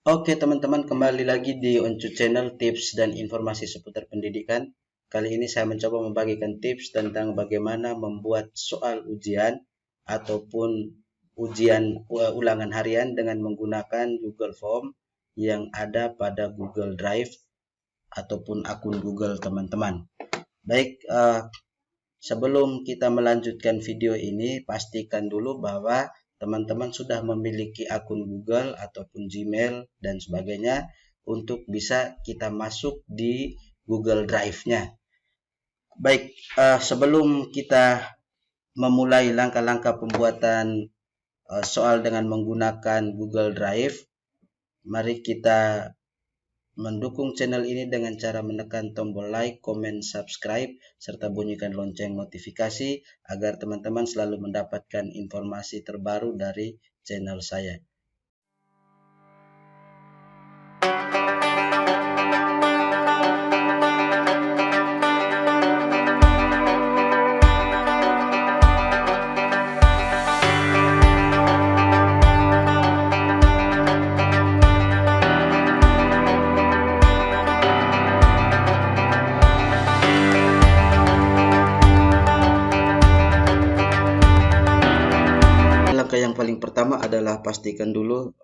Oke teman-teman, kembali lagi di Oncu Channel tips dan informasi seputar pendidikan. Kali ini saya mencoba membagikan tips tentang bagaimana membuat soal ujian ataupun ujian ulangan harian dengan menggunakan Google Form yang ada pada Google Drive ataupun akun Google teman-teman. Baik, sebelum kita melanjutkan video ini, pastikan dulu bahwa teman-teman sudah memiliki akun Google ataupun Gmail dan sebagainya untuk bisa kita masuk di Google Drive-nya. Baik, sebelum kita memulai langkah-langkah pembuatan soal dengan menggunakan Google Drive, mari kita mendukung channel ini dengan cara menekan tombol like, comment, subscribe, serta bunyikan lonceng notifikasi agar teman-teman selalu mendapatkan informasi terbaru dari channel saya. Langkah yang paling pertama adalah pastikan dulu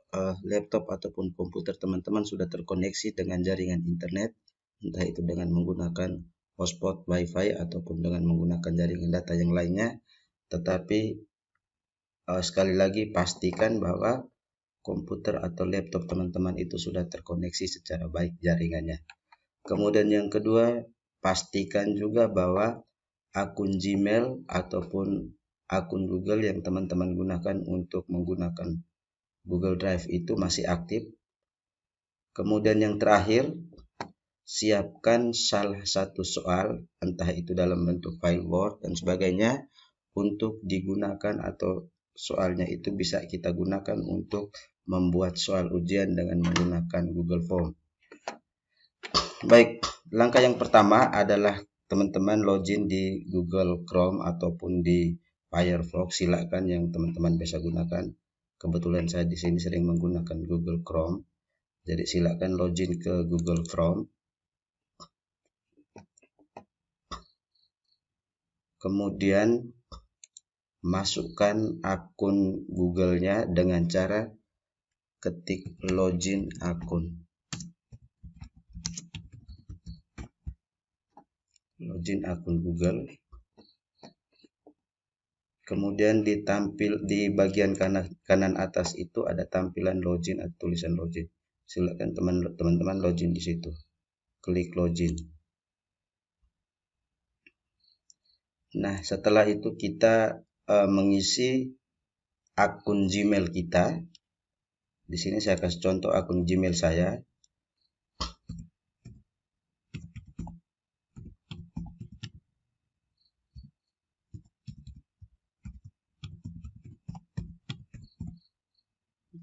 laptop ataupun komputer teman-teman sudah terkoneksi dengan jaringan internet, entah itu dengan menggunakan hotspot WiFi ataupun dengan menggunakan jaringan data yang lainnya. Tetapi sekali lagi pastikan bahwa komputer atau laptop teman-teman itu sudah terkoneksi secara baik jaringannya. Kemudian yang kedua, pastikan juga bahwa akun Gmail ataupun akun Google yang teman-teman gunakan untuk menggunakan Google Drive itu masih aktif. Kemudian yang terakhir, siapkan salah satu soal, entah itu dalam bentuk file Word dan sebagainya, untuk digunakan atau soalnya itu bisa kita gunakan untuk membuat soal ujian dengan menggunakan Google Form. Baik, langkah yang pertama adalah teman-teman login di Google Chrome ataupun di Firefox. Silakan yang teman-teman bisa gunakan. Kebetulan saya di sini sering menggunakan Google Chrome. Jadi silakan login ke Google Chrome. Kemudian masukkan akun Google-nya dengan cara ketik login akun. Login akun Google. Kemudian di bagian kanan atas itu ada tampilan login atau tulisan login. Silakan teman-teman login di situ. Klik login. Nah, setelah itu kita mengisi akun Gmail kita. Di sini saya kasih contoh akun Gmail saya.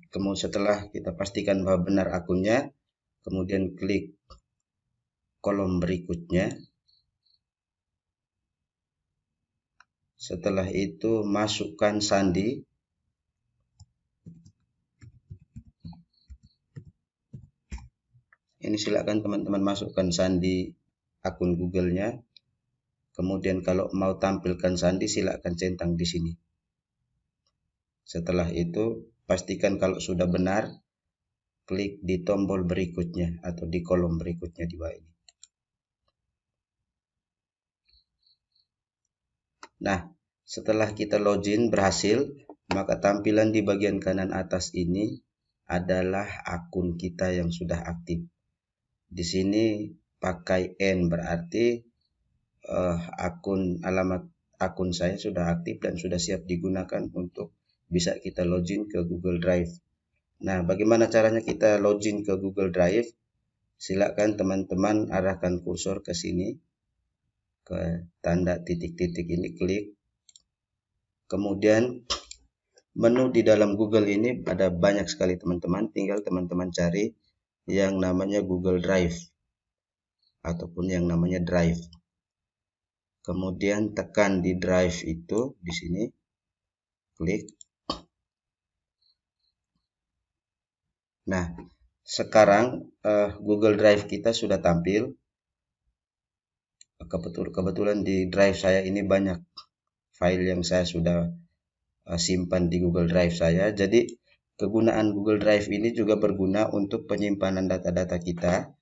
Kemudian setelah kita pastikan bahwa benar akunnya, kemudian klik kolom berikutnya. Setelah itu masukkan sandi. Ini silakan teman-teman masukkan sandi akun Google-nya. Kemudian kalau mau tampilkan sandi silakan centang di sini. Setelah itu pastikan kalau sudah benar, klik di tombol berikutnya atau di kolom berikutnya di bawah ini. Nah, setelah kita login berhasil, maka tampilan di bagian kanan atas ini adalah akun kita yang sudah aktif. Di sini pakai N berarti alamat akun saya sudah aktif dan sudah siap digunakan untuk bisa kita login ke Google Drive. Nah, bagaimana caranya kita login ke Google Drive? Silakan teman-teman arahkan kursor ke sini, ke tanda titik-titik ini, klik. Kemudian menu di dalam Google ini ada banyak sekali teman-teman, tinggal teman-teman cari yang namanya Google Drive ataupun yang namanya Drive. Kemudian tekan di Drive itu di sini, klik. Nah, sekarang Google Drive kita sudah tampil. Kebetulan di drive saya ini banyak file yang saya sudah simpan di Google Drive saya. Jadi kegunaan Google Drive ini juga berguna untuk penyimpanan data-data kita.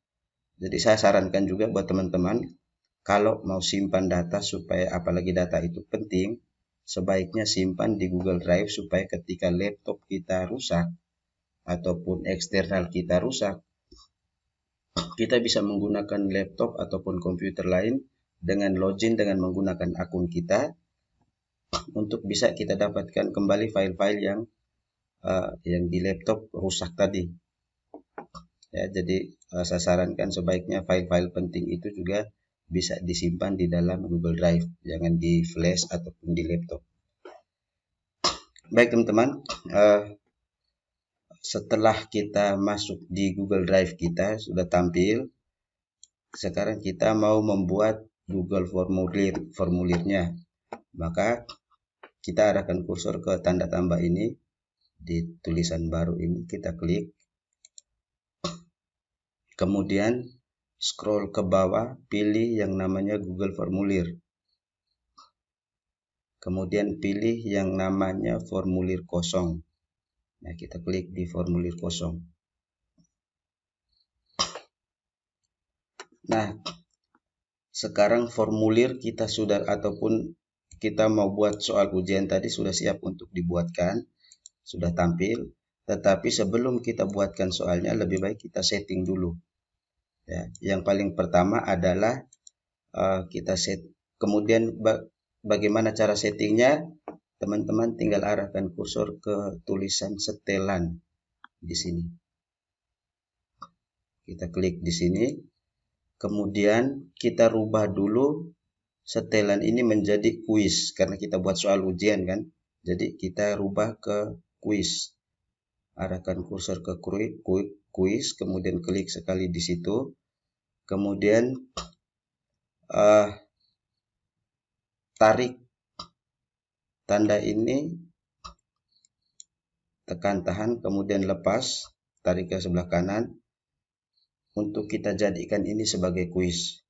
Jadi saya sarankan juga buat teman-teman, kalau mau simpan data supaya apalagi data itu penting, sebaiknya simpan di Google Drive supaya ketika laptop kita rusak ataupun eksternal kita rusak, kita bisa menggunakan laptop ataupun komputer lain dengan login dengan menggunakan akun kita untuk bisa kita dapatkan kembali file-file yang di laptop rusak tadi. Ya, jadi saya sarankan sebaiknya file-file penting itu juga bisa disimpan di dalam Google Drive, jangan di flash ataupun di laptop. Baik teman-teman, setelah kita masuk di Google Drive kita sudah tampil. Sekarang kita mau membuat Google formulirnya. Maka kita arahkan kursor ke tanda tambah ini di tulisan baru ini, kita klik. Kemudian scroll ke bawah, pilih yang namanya Google Formulir. Kemudian pilih yang namanya formulir kosong. Nah, kita klik di formulir kosong. Nah, sekarang formulir kita sudah ataupun kita mau buat soal ujian tadi sudah siap untuk dibuatkan, sudah tampil. Tetapi sebelum kita buatkan soalnya, lebih baik kita setting dulu. Ya, yang paling pertama adalah kita set. Kemudian bagaimana cara settingnya? Teman-teman tinggal arahkan kursor ke tulisan setelan di sini. Kita klik di sini. Kemudian kita rubah dulu setelan ini menjadi kuis karena kita buat soal ujian kan. Jadi kita rubah ke kuis. Arahkan kursor ke kuis, kemudian klik sekali di situ. Kemudian tarik tanda ini, tekan tahan, kemudian lepas, tarik ke sebelah kanan untuk kita jadikan ini sebagai kuis.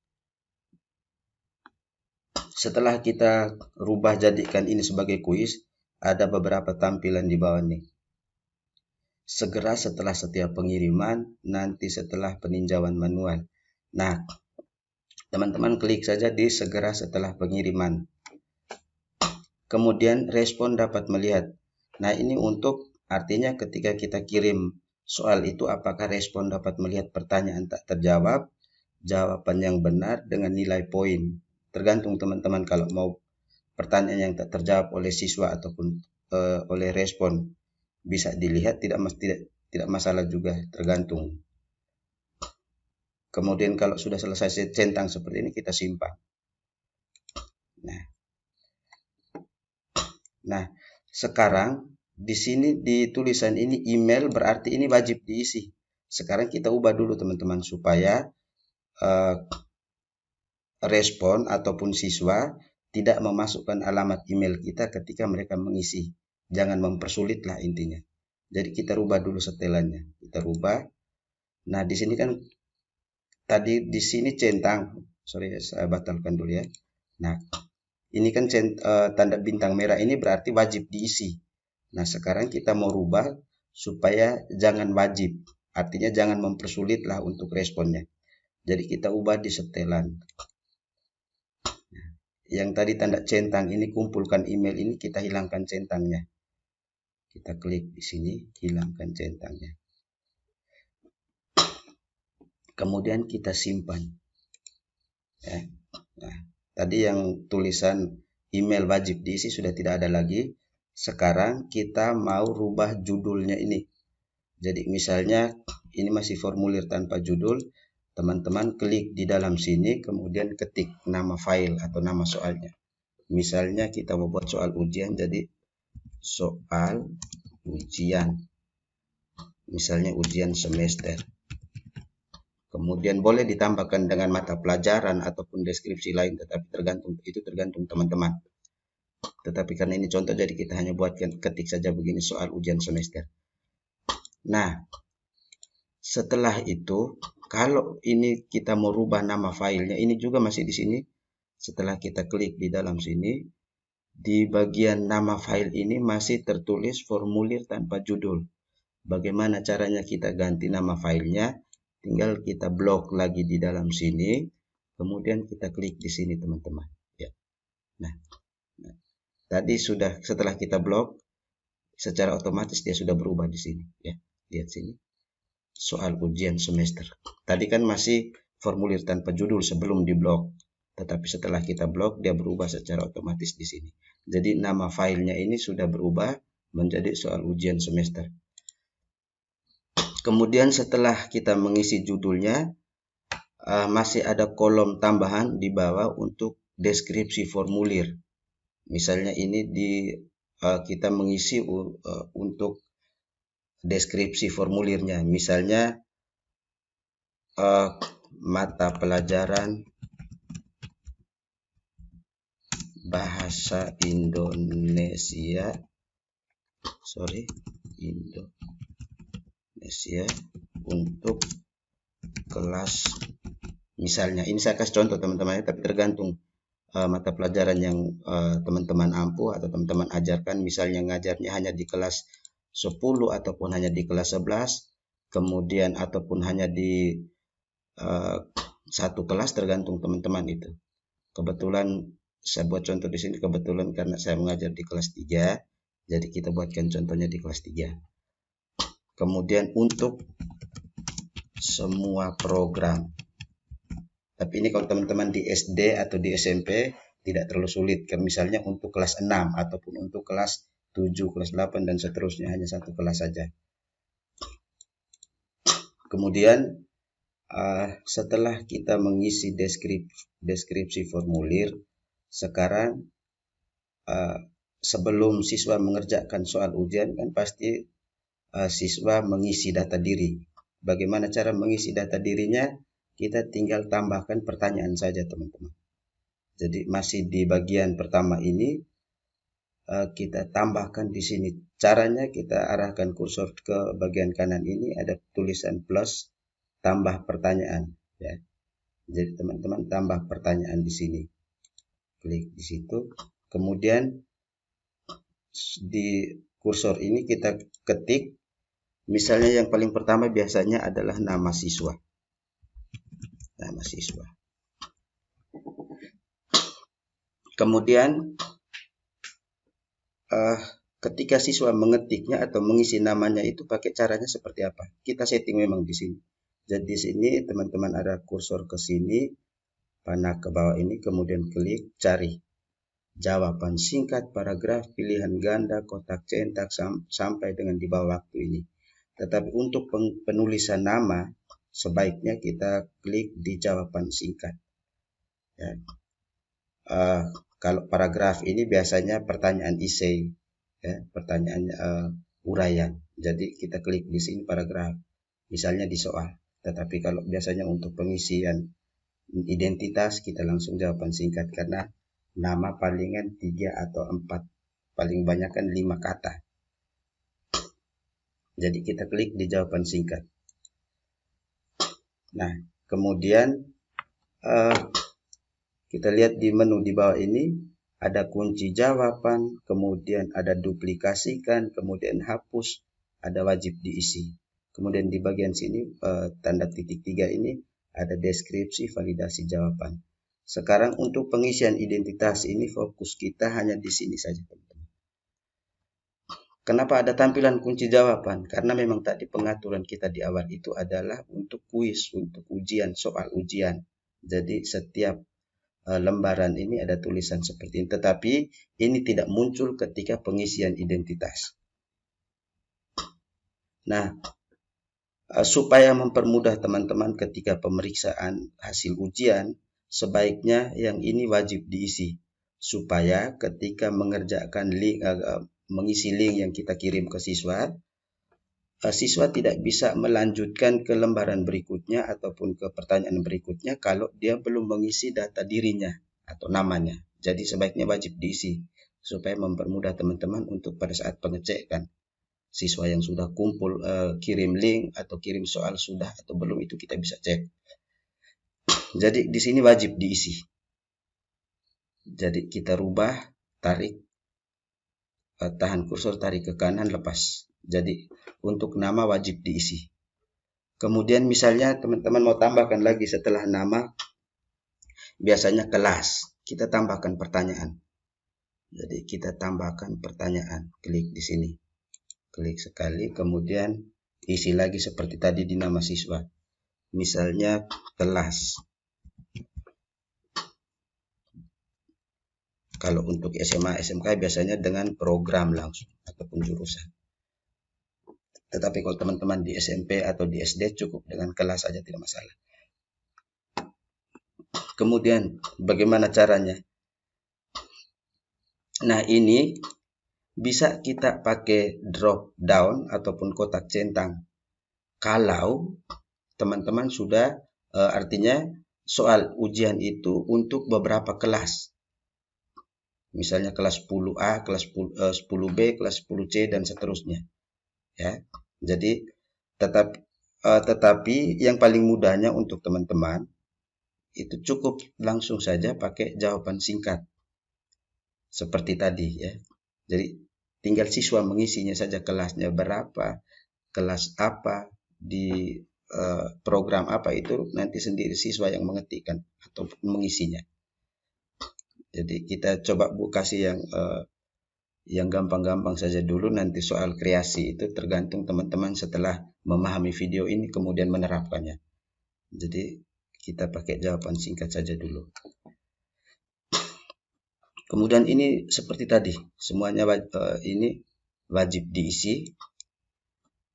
Setelah kita rubah jadikan ini sebagai kuis, ada beberapa tampilan di bawah nih. Segera setelah setiap pengiriman, nanti setelah peninjauan manual. Nah, teman-teman klik saja di segera setelah pengiriman. Kemudian respon dapat melihat. Nah, ini untuk artinya ketika kita kirim soal itu apakah respon dapat melihat pertanyaan tak terjawab, jawaban yang benar dengan nilai poin. Tergantung teman-teman kalau mau pertanyaan yang tak terjawab oleh siswa ataupun oleh respon bisa dilihat, tidak masalah juga, tergantung. Kemudian kalau sudah selesai centang seperti ini kita simpan. Nah, sekarang di sini di tulisan ini email berarti ini wajib diisi. Sekarang kita ubah dulu teman-teman supaya respon ataupun siswa tidak memasukkan alamat email kita ketika mereka mengisi. Jangan mempersulit lah intinya. Jadi kita rubah dulu setelannya. Kita rubah. Nah, di sini kan tadi di sini centang. Sorry, saya batalkan dulu ya. Nah, ini kan tanda bintang merah ini berarti wajib diisi. Nah, sekarang kita mau rubah supaya jangan wajib. Artinya jangan mempersulit lah untuk responnya. Jadi kita ubah di setelan. Yang tadi tanda centang ini, kumpulkan email ini, kita hilangkan centangnya. Kita klik di sini, hilangkan centangnya. Kemudian kita simpan. Ya. Nah, tadi yang tulisan email wajib diisi sudah tidak ada lagi. Sekarang kita mau rubah judulnya ini. Jadi misalnya ini masih formulir tanpa judul. Teman-teman klik di dalam sini, kemudian ketik nama file atau nama soalnya. Misalnya kita mau buat soal ujian, jadi soal ujian. Misalnya ujian semester. Kemudian boleh ditambahkan dengan mata pelajaran ataupun deskripsi lain, tetapi tergantung teman-teman. Tetapi karena ini contoh, jadi kita hanya buatkan ketik saja begini soal ujian semester. Nah, Setelah itu, kalau ini kita mau rubah nama filenya, ini juga masih di sini. Setelah kita klik di dalam sini, di bagian nama file ini masih tertulis formulir tanpa judul. Bagaimana caranya kita ganti nama filenya? Tinggal kita blok lagi di dalam sini, kemudian kita klik di sini teman-teman. Ya. Nah, tadi sudah setelah kita blok, secara otomatis dia sudah berubah di sini. Ya, lihat sini. Soal ujian semester. Tadi kan masih formulir tanpa judul sebelum diblok. Tetapi setelah kita blok, dia berubah secara otomatis di sini. Jadi nama filenya ini sudah berubah menjadi soal ujian semester. Kemudian setelah kita mengisi judulnya, masih ada kolom tambahan di bawah untuk deskripsi formulir. Misalnya ini kita mengisi untuk deskripsi formulirnya. Misalnya mata pelajaran bahasa Indonesia, untuk kelas, misalnya ini saya kasih contoh teman-teman, tapi tergantung mata pelajaran yang teman-teman ampuh atau teman-teman ajarkan. Misalnya ngajarnya hanya di kelas 10 ataupun hanya di kelas 11, kemudian ataupun hanya di satu kelas, tergantung teman-teman itu. Kebetulan saya buat contoh di sini, kebetulan karena saya mengajar di kelas 3, jadi kita buatkan contohnya di kelas 3. Kemudian untuk semua program. Tapi ini kalau teman-teman di SD atau di SMP tidak terlalu sulit. Misalnya untuk kelas 6 ataupun untuk kelas 7, kelas 8 dan seterusnya, hanya satu kelas saja. Kemudian setelah kita mengisi deskripsi formulir, sekarang sebelum siswa mengerjakan soal ujian kan pasti siswa mengisi data diri. Bagaimana cara mengisi data dirinya? Kita tinggal tambahkan pertanyaan saja teman-teman. Jadi masih di bagian pertama ini, kita tambahkan di sini. Caranya kita arahkan kursor ke bagian kanan ini, ada tulisan plus, tambah pertanyaan. Ya. Jadi teman-teman tambah pertanyaan di sini. Klik di situ. Kemudian di kursor ini kita ketik, misalnya yang paling pertama biasanya adalah nama siswa. Nama siswa. Kemudian ketika siswa mengetiknya atau mengisi namanya itu pakai caranya seperti apa? Kita setting memang di sini. Jadi di sini teman-teman ada kursor ke sini, panah ke bawah ini, kemudian klik cari jawaban singkat, paragraf, pilihan ganda, kotak centak sampai dengan di bawah waktu ini. Tetapi untuk penulisan nama sebaiknya kita klik di jawaban singkat. Ya. Kalau paragraf ini biasanya pertanyaan esai, ya, pertanyaan uraian. Jadi kita klik di sini paragraf, misalnya di soal. Tetapi kalau biasanya untuk pengisian identitas kita langsung jawaban singkat karena nama palingan 3 atau 4, paling banyak kan 5 kata. Jadi kita klik di jawaban singkat. Nah, kemudian kita lihat di menu di bawah ini ada kunci jawaban, kemudian ada duplikasikan, kemudian hapus, ada wajib diisi. Kemudian di bagian sini tanda titik 3 ini ada deskripsi validasi jawaban. Sekarang untuk pengisian identitas ini fokus kita hanya di sini saja teman-teman. Kenapa ada tampilan kunci jawaban? Karena memang tadi pengaturan kita di awal itu adalah untuk kuis, untuk ujian, soal ujian. Jadi setiap lembaran ini ada tulisan seperti ini. Tetapi ini tidak muncul ketika pengisian identitas. Nah, supaya mempermudah teman-teman ketika pemeriksaan hasil ujian, sebaiknya yang ini wajib diisi. Supaya ketika mengerjakan mengisi link yang kita kirim ke siswa, siswa tidak bisa melanjutkan ke lembaran berikutnya ataupun ke pertanyaan berikutnya kalau dia belum mengisi data dirinya atau namanya. Jadi sebaiknya wajib diisi supaya mempermudah teman-teman untuk pada saat pengecekan. siswa yang sudah kumpul kirim link atau kirim soal sudah atau belum, itu kita bisa cek. Jadi di sini wajib diisi. Jadi kita rubah, tarik, tahan kursor, tarik ke kanan, lepas. Jadi untuk nama wajib diisi. Kemudian misalnya teman-teman mau tambahkan lagi setelah nama, biasanya kelas, kita tambahkan pertanyaan. Jadi kita tambahkan pertanyaan, klik di sini. Klik sekali, kemudian isi lagi seperti tadi di nama siswa. Misalnya kelas. Kalau untuk SMA, SMK biasanya dengan program langsung ataupun jurusan. Tetapi kalau teman-teman di SMP atau di SD cukup dengan kelas saja, tidak masalah. Kemudian bagaimana caranya? Nah, ini bisa kita pakai drop down ataupun kotak centang. Kalau teman-teman sudah artinya soal ujian itu untuk beberapa kelas. Misalnya kelas 10A, kelas 10B, kelas 10C dan seterusnya. Ya. Jadi tetapi yang paling mudahnya untuk teman-teman itu cukup langsung saja pakai jawaban singkat. Seperti tadi ya. Jadi tinggal siswa mengisinya saja, kelasnya berapa, kelas apa, di program apa, itu nanti sendiri siswa yang mengetikkan atau mengisinya. Jadi kita coba kasih yang gampang-gampang saja dulu, nanti soal kreasi itu tergantung teman-teman setelah memahami video ini kemudian menerapkannya. Jadi kita pakai jawaban singkat saja dulu. Kemudian ini seperti tadi, semuanya ini wajib diisi.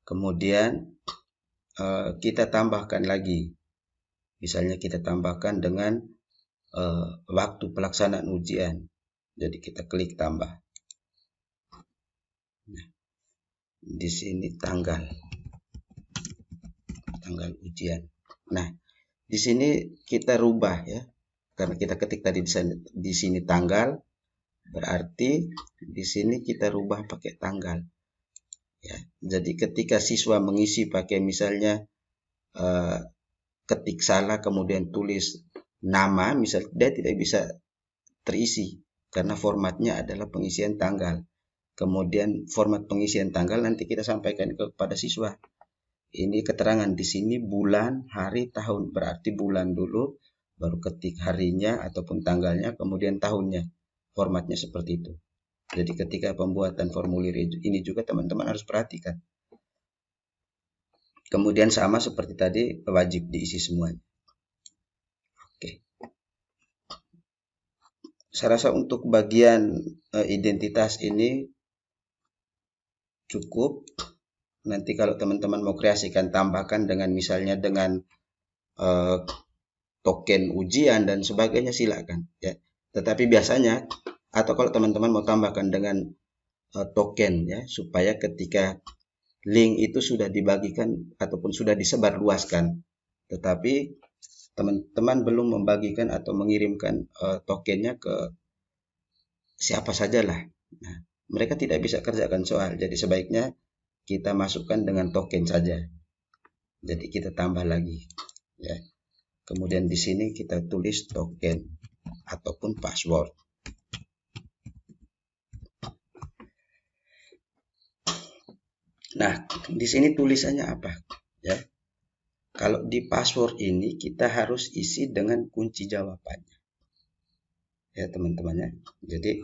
Kemudian kita tambahkan lagi. Misalnya kita tambahkan dengan waktu pelaksanaan ujian. Jadi kita klik tambah. Nah, di sini tanggal ujian. Nah, di sini kita rubah ya. Karena kita ketik tadi di sini tanggal, berarti di sini kita rubah pakai tanggal. Ya, jadi ketika siswa mengisi pakai misalnya ketik salah kemudian tulis nama, misal dia tidak bisa terisi karena formatnya adalah pengisian tanggal. Kemudian format pengisian tanggal nanti kita sampaikan kepada siswa. Ini keterangan di sini bulan, hari, tahun. Berarti bulan dulu, baru ketik harinya ataupun tanggalnya, kemudian tahunnya. Formatnya seperti itu. Jadi ketika pembuatan formulir ini juga teman-teman harus perhatikan. Kemudian sama seperti tadi, wajib diisi semuanya. Oke. Saya rasa untuk bagian identitas ini cukup. Nanti kalau teman-teman mau kreasikan, tambahkan dengan misalnya dengan token ujian dan sebagainya, silakan ya. Tetapi biasanya atau kalau teman-teman mau tambahkan dengan token ya, supaya ketika link itu sudah dibagikan ataupun sudah disebarluaskan, tetapi teman-teman belum membagikan atau mengirimkan tokennya ke siapa sajalah. Nah, mereka tidak bisa kerjakan soal. Jadi sebaiknya kita masukkan dengan token saja. Jadi kita tambah lagi ya. Kemudian di sini kita tulis token ataupun password. Nah, di sini tulisannya apa ya? Kalau di password ini kita harus isi dengan kunci jawabannya. Ya, teman-temannya. Jadi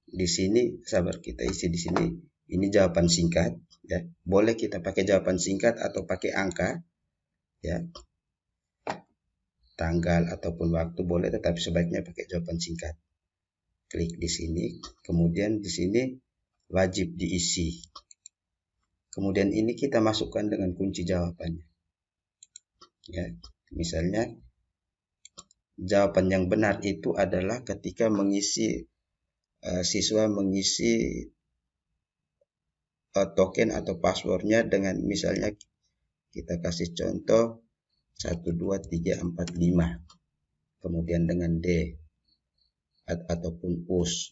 di sini sabar, kita isi di sini. Ini jawaban singkat ya. Boleh kita pakai jawaban singkat atau pakai angka ya. Tanggal ataupun waktu boleh, tetapi sebaiknya pakai jawaban singkat. Klik di sini, kemudian di sini wajib diisi. Kemudian ini kita masukkan dengan kunci jawabannya. Ya, misalnya jawaban yang benar itu adalah ketika mengisi siswa mengisi token atau passwordnya dengan misalnya kita kasih contoh 12345, kemudian dengan D ataupun US.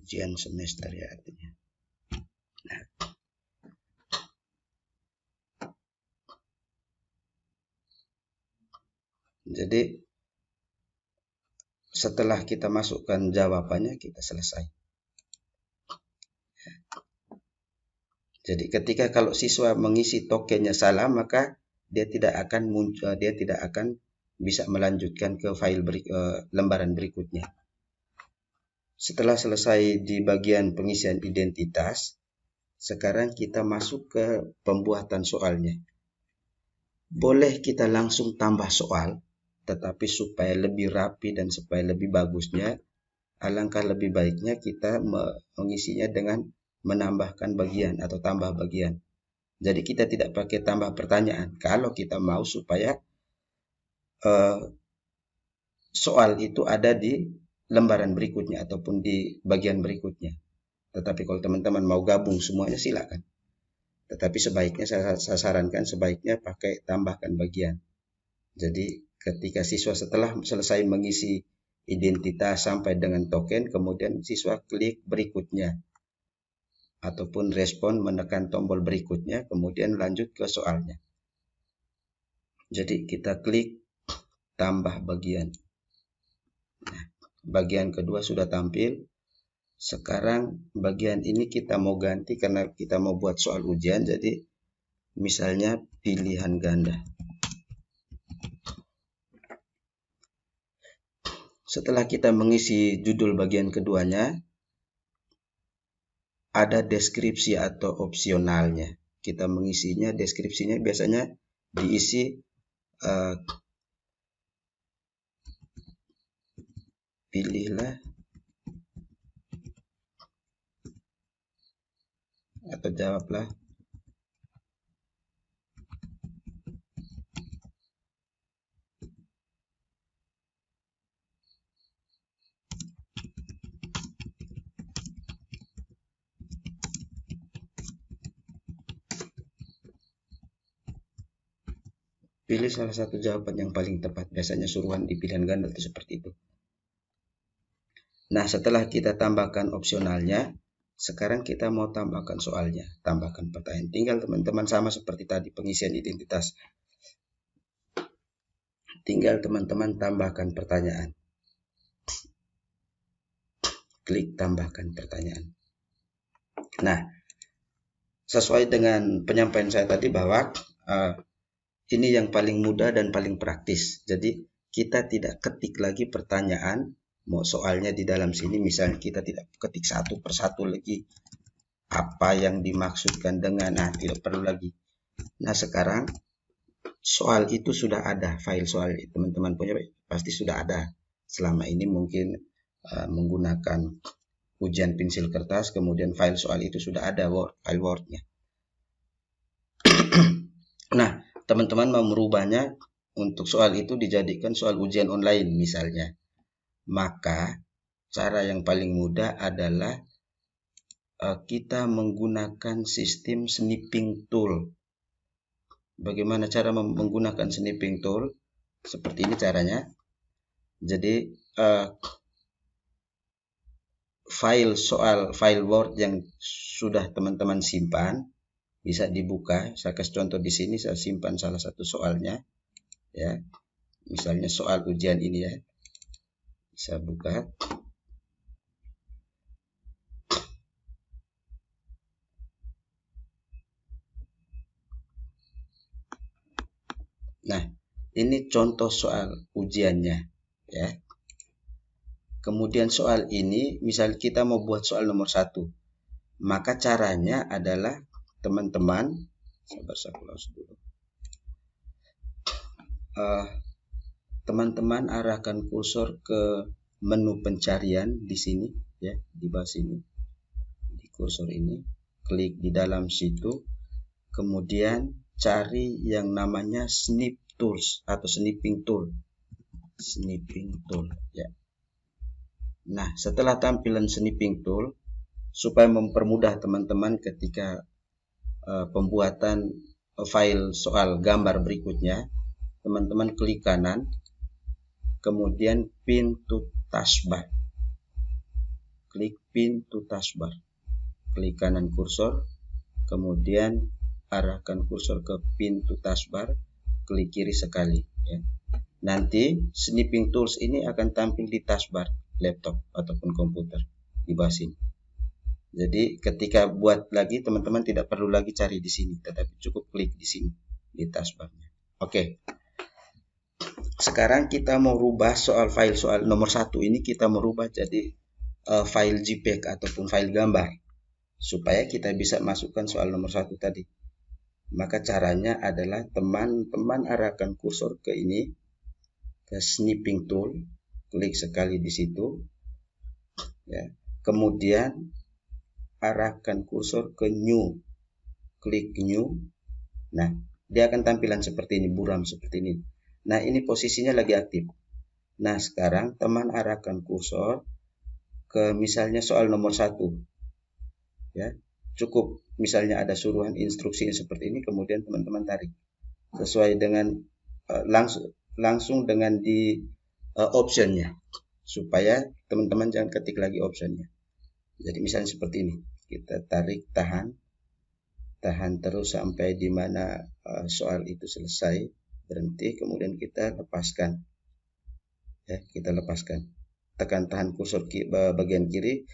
ujian semester ya artinya. Nah, jadi setelah kita masukkan jawabannya, kita selesai. Jadi ketika kalau siswa mengisi tokennya salah, maka dia tidak akan muncul, dia tidak akan bisa melanjutkan ke file lembaran berikutnya. Setelah selesai di bagian pengisian identitas, sekarang kita masuk ke pembuatan soalnya. Boleh kita langsung tambah soal, tetapi supaya lebih rapi dan supaya lebih bagusnya, alangkah lebih baiknya kita mengisinya dengan menambahkan bagian atau tambah bagian. Jadi kita tidak pakai tambah pertanyaan kalau kita mau supaya soal itu ada di lembaran berikutnya ataupun di bagian berikutnya. Tetapi kalau teman-teman mau gabung semuanya silakan. Tetapi sebaiknya saya sarankan sebaiknya pakai tambahkan bagian. Jadi ketika siswa setelah selesai mengisi identitas sampai dengan token, kemudian siswa klik berikutnya ataupun respon menekan tombol berikutnya, kemudian lanjut ke soalnya. Jadi kita klik tambah bagian. Nah, bagian kedua sudah tampil. Sekarang bagian ini kita mau ganti karena kita mau buat soal ujian. Jadi misalnya pilihan ganda. Setelah kita mengisi judul bagian keduanya, ada deskripsi atau opsionalnya. Kita mengisinya, deskripsinya biasanya diisi pilihlah atau jawablah pilih salah satu jawaban yang paling tepat. Biasanya suruhan di pilihan ganda itu seperti itu. Nah, setelah kita tambahkan opsionalnya, sekarang kita mau tambahkan soalnya, tambahkan pertanyaan. Tinggal teman-teman sama seperti tadi pengisian identitas. Tinggal teman-teman tambahkan pertanyaan. Klik tambahkan pertanyaan. Nah, sesuai dengan penyampaian saya tadi bahwa ini yang paling mudah dan paling praktis. Jadi kita tidak ketik lagi pertanyaan, mau soalnya di dalam sini. Misalnya kita tidak ketik satu persatu lagi apa yang dimaksudkan dengan, nah tidak perlu lagi. Nah sekarang soal itu sudah ada, file soal teman-teman punya pasti sudah ada. Selama ini mungkin menggunakan ujian pensil kertas, kemudian file soal itu sudah ada file Word-nya. Nah, teman-teman mau merubahnya untuk soal itu dijadikan soal ujian online misalnya. Maka cara yang paling mudah adalah kita menggunakan sistem snipping tool. Bagaimana cara menggunakan snipping tool? Seperti ini caranya. Jadi file Word yang sudah teman-teman simpan bisa dibuka. Saya kasih contoh di sini, saya simpan salah satu soalnya ya. Misalnya soal ujian ini ya. Saya buka. Nah, ini contoh soal ujiannya ya. Kemudian soal ini, misal kita mau buat soal nomor 1, maka caranya adalah teman-teman, sabar saya close dulu. Teman-teman arahkan kursor ke menu pencarian di sini ya, di bawah sini. Di kursor ini, klik di dalam situ, kemudian cari yang namanya snip tools atau snipping tool. Snipping tool ya. Nah, setelah tampilan snipping tool, supaya mempermudah teman-teman ketika pembuatan file soal gambar berikutnya, teman-teman klik kanan, kemudian pin to taskbar. klik pin to taskbar. Klik kanan kursor, kemudian arahkan kursor ke pin to taskbar, klik kiri sekali. Ya. Nanti snipping tools ini akan tampil di taskbar laptop ataupun komputer di bawah sini. Jadi ketika buat lagi, teman-teman tidak perlu lagi cari di sini, tetapi cukup klik di sini di taskbarnya. Oke. Sekarang kita mau rubah soal nomor 1 ini, kita merubah jadi file JPEG ataupun file gambar supaya kita bisa masukkan soal nomor 1 tadi. Maka caranya adalah teman-teman arahkan kursor ke ini, ke snipping tool, klik sekali di situ, ya. Kemudian arahkan kursor ke new, klik new. Nah, dia akan tampilan seperti ini, buram seperti ini. Nah, ini posisinya lagi aktif. Nah, sekarang teman arahkan kursor ke misalnya soal nomor 1, ya. Cukup misalnya ada suruhan instruksi seperti ini, kemudian teman-teman tarik sesuai dengan langsung dengan di optionnya, supaya teman-teman jangan ketik lagi optionnya. Jadi misalnya seperti ini, kita tarik, tahan terus sampai di mana soal itu selesai, berhenti, kemudian kita lepaskan. Ya, kita lepaskan. Tekan tahan kursor bagian kiri,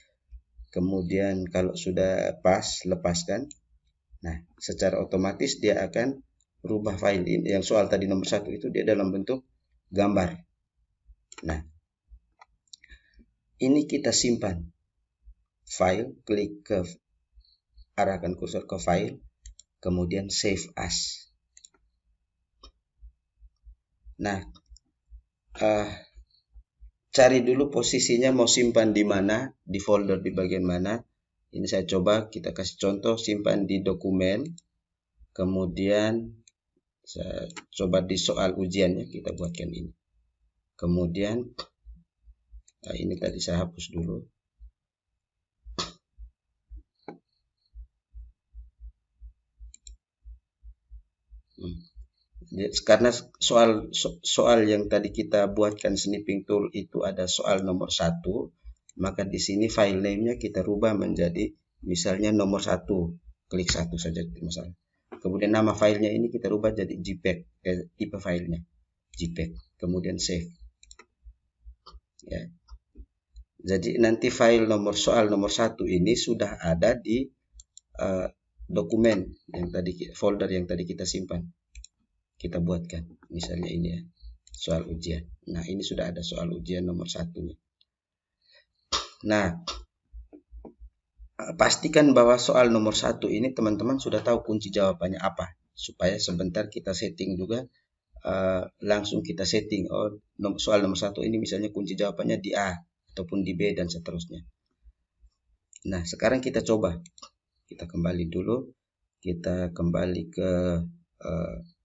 kemudian kalau sudah pas, lepaskan. Nah, secara otomatis dia akan rubah file ini. Yang soal tadi nomor 1 itu dia dalam bentuk gambar. Nah, ini kita simpan file, klik ke arahkan kursor ke file, kemudian save as. Nah, cari dulu posisinya mau simpan di mana, di folder di bagian mana. Ini saya coba, kita kasih contoh simpan di dokumen, kemudian saya coba di soal ujiannya, kita buatkan ini. Kemudian ini tadi saya hapus dulu. Karena soal yang tadi kita buatkan snipping tool itu ada soal nomor 1, maka di sini file name-nya kita rubah menjadi misalnya nomor 1, klik 1 saja misalnya. Kemudian nama filenya ini kita rubah jadi JPEG, tipe filenya JPEG, kemudian save. Ya. Jadi nanti file soal nomor 1 ini sudah ada di dokumen yang tadi, folder yang tadi kita simpan, kita buatkan. Misalnya ini ya, soal ujian. Nah, ini sudah ada soal ujian nomor 1-nya. Nah, pastikan bahwa soal nomor 1 ini teman-teman sudah tahu kunci jawabannya apa, supaya sebentar kita setting juga, langsung kita setting. Oh, soal nomor 1 ini misalnya kunci jawabannya di A ataupun di B dan seterusnya. Nah, sekarang kita coba. Kita kembali dulu. Kita kembali ke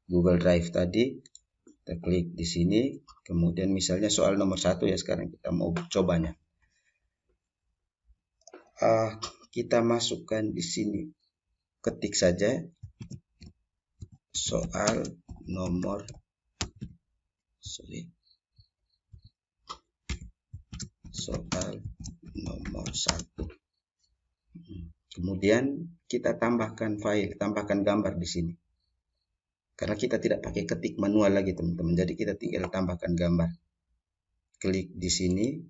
Google Drive tadi. Kita klik di sini. Kemudian misalnya soal nomor 1 ya, sekarang kita mau cobanya. Kita masukkan di sini. Ketik saja soal nomor soal nomor 1. Kemudian kita tambahkan file, tambahkan gambar di sini. Karena kita tidak pakai ketik manual lagi, teman-teman. Jadi kita tinggal tambahkan gambar. Klik di sini.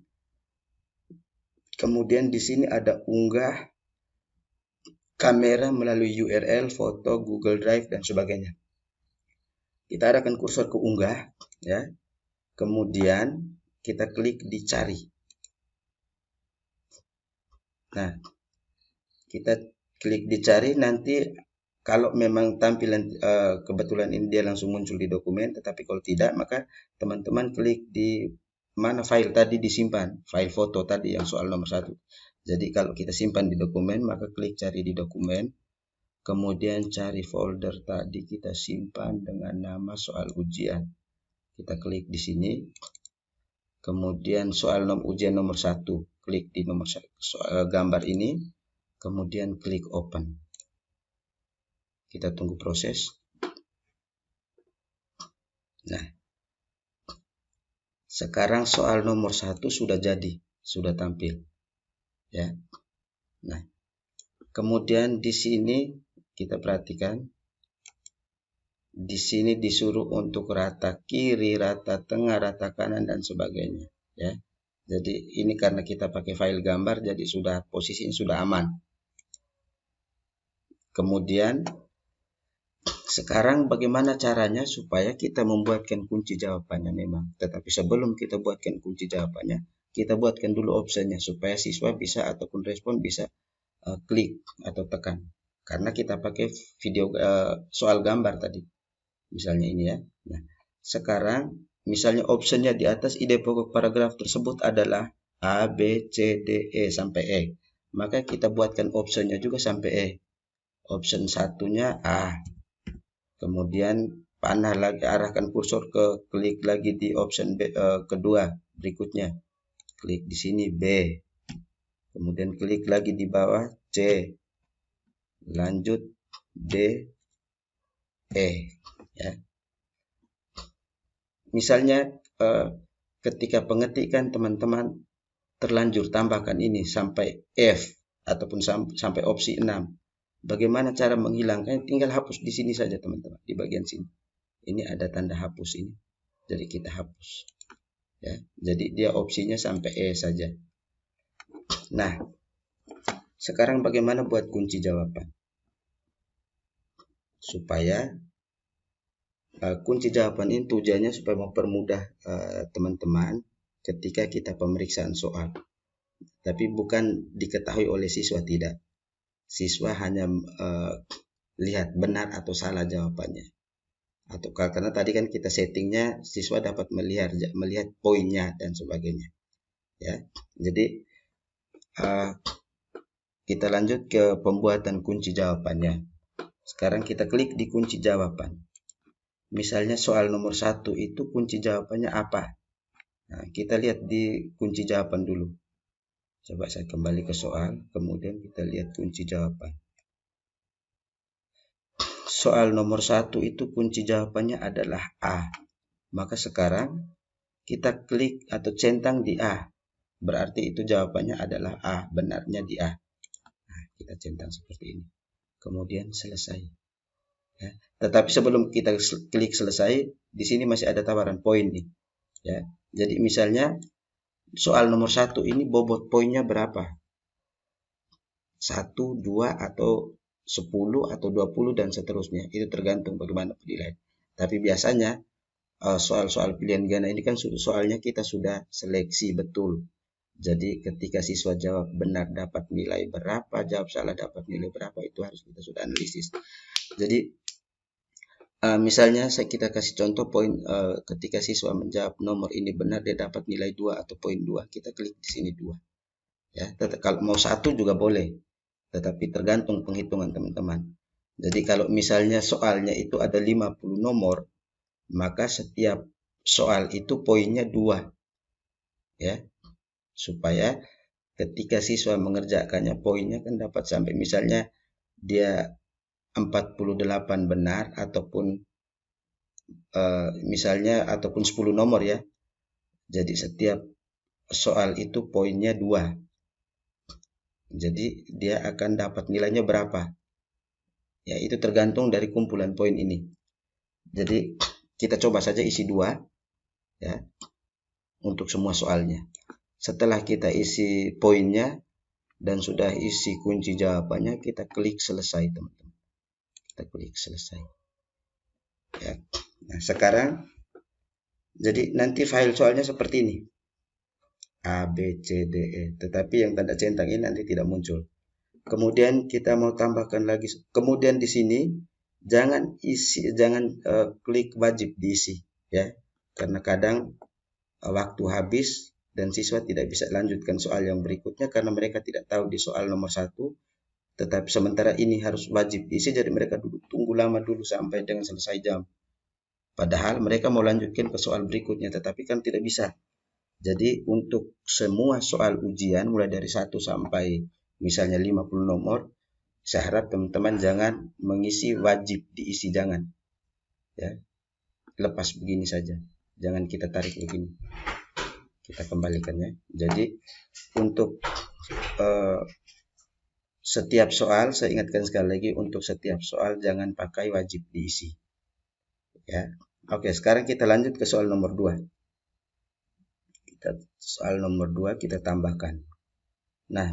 Kemudian di sini ada unggah kamera melalui URL, foto, Google Drive dan sebagainya. Kita arahkan kursor ke unggah, ya. Kemudian kita klik di cari. Nah, kita klik dicari, nanti kalau memang tampilan kebetulan ini dia langsung muncul di dokumen, tetapi kalau tidak maka teman-teman klik di mana file tadi disimpan, file foto tadi yang soal nomor 1. Jadi kalau kita simpan di dokumen, maka klik cari di dokumen, kemudian cari folder tadi kita simpan dengan nama soal ujian. Kita klik di sini, kemudian soal ujian nomor 1, klik di nomor gambar ini, kemudian klik open. Kita tunggu proses. Nah, sekarang soal nomor 1 sudah jadi, sudah tampil. ya. Nah, kemudian di sini kita perhatikan, di sini disuruh untuk rata kiri, rata tengah, rata kanan dan sebagainya, ya. Jadi ini karena kita pakai file gambar, jadi sudah posisinya sudah aman. Kemudian sekarang bagaimana caranya supaya kita membuatkan kunci jawabannya memang. Tetapi sebelum kita buatkan kunci jawabannya, kita buatkan dulu optionnya supaya siswa bisa ataupun respon bisa klik atau tekan. Karena kita pakai video soal gambar tadi. Misalnya ini ya. Nah, sekarang misalnya optionnya di atas ide pokok paragraf tersebut adalah A, B, C, D, E sampai E. Maka kita buatkan optionnya juga sampai E. Option satunya A. Kemudian panah lagi, arahkan kursor ke klik lagi di option B, kedua berikutnya. Klik di sini B. Kemudian klik lagi di bawah C. Lanjut D, E. Ya. Misalnya ketika pengetikan teman-teman terlanjur tambahkan ini sampai F ataupun sampai opsi 6. Bagaimana cara menghilangkannya? Tinggal hapus di sini saja teman-teman, di bagian sini. Ini ada tanda hapus ini. Jadi kita hapus. Ya, jadi dia opsinya sampai E saja. Nah, sekarang bagaimana buat kunci jawaban? Supaya kunci jawaban ini tujuannya supaya mempermudah teman-teman ketika kita pemeriksaan soal. Tapi bukan diketahui oleh siswa, tidak. Siswa hanya lihat benar atau salah jawabannya. Atau karena tadi kan kita settingnya siswa dapat melihat poinnya dan sebagainya. Ya, jadi kita lanjut ke pembuatan kunci jawabannya. Sekarang kita klik di kunci jawaban. Misalnya soal nomor 1 itu kunci jawabannya apa? Nah, kita lihat di kunci jawaban dulu. Coba saya kembali ke soal, kemudian kita lihat kunci jawaban. Soal nomor 1 itu kunci jawabannya adalah A. Maka sekarang kita klik atau centang di A. Berarti itu jawabannya adalah A, benarnya di A. Nah, kita centang seperti ini. Kemudian selesai. Ya. Tetapi sebelum kita klik selesai, di sini masih ada tawaran poin nih. Ya. Jadi misalnya soal nomor 1 ini bobot poinnya berapa? 1, 2, atau 10, atau 20, dan seterusnya. Itu tergantung bagaimana penilaian. Tapi biasanya soal-soal pilihan ganda ini kan soalnya kita sudah seleksi betul. Jadi ketika siswa jawab benar dapat nilai berapa, jawab salah dapat nilai berapa, itu harus kita sudah analisis. Jadi misalnya kita kasih contoh poin ketika siswa menjawab nomor ini benar, dia dapat nilai 2 atau poin 2. Kita klik di sini 2. Ya, kalau mau 1 juga boleh. Tetapi tergantung penghitungan teman-teman. Jadi kalau misalnya soalnya itu ada 50 nomor, maka setiap soal itu poinnya 2. Ya. Supaya ketika siswa mengerjakannya poinnya kan dapat sampai misalnya dia 48 benar ataupun misalnya ataupun 10 nomor ya. Jadi setiap soal itu poinnya 2. Jadi dia akan dapat nilainya berapa? Ya, itu tergantung dari kumpulan poin ini. Jadi kita coba saja isi 2 ya untuk semua soalnya. Setelah kita isi poinnya dan sudah isi kunci jawabannya, kita klik selesai teman-teman. Kita klik selesai. Ya. Nah, sekarang jadi nanti file soalnya seperti ini. A, B, C, D, E. Tetapi yang tanda centang ini nanti tidak muncul. Kemudian kita mau tambahkan lagi. Kemudian di sini jangan klik wajib diisi ya. Karena kadang waktu habis dan siswa tidak bisa lanjutkan soal yang berikutnya karena mereka tidak tahu di soal nomor 1. Tetapi sementara ini harus wajib diisi, jadi mereka tunggu lama dulu sampai dengan selesai jam. Padahal mereka mau lanjutkan ke soal berikutnya, tetapi kan tidak bisa. Jadi untuk semua soal ujian mulai dari 1 sampai misalnya 50 nomor, saya harap teman-teman jangan mengisi wajib diisi, jangan. Ya. Lepas begini saja. Jangan kita tarik begini. Kita kembalikan ya. Jadi untuk setiap soal, saya ingatkan sekali lagi, untuk setiap soal jangan pakai wajib diisi. Ya. Oke, sekarang kita lanjut ke soal nomor 2. Soal nomor 2 kita tambahkan. Nah,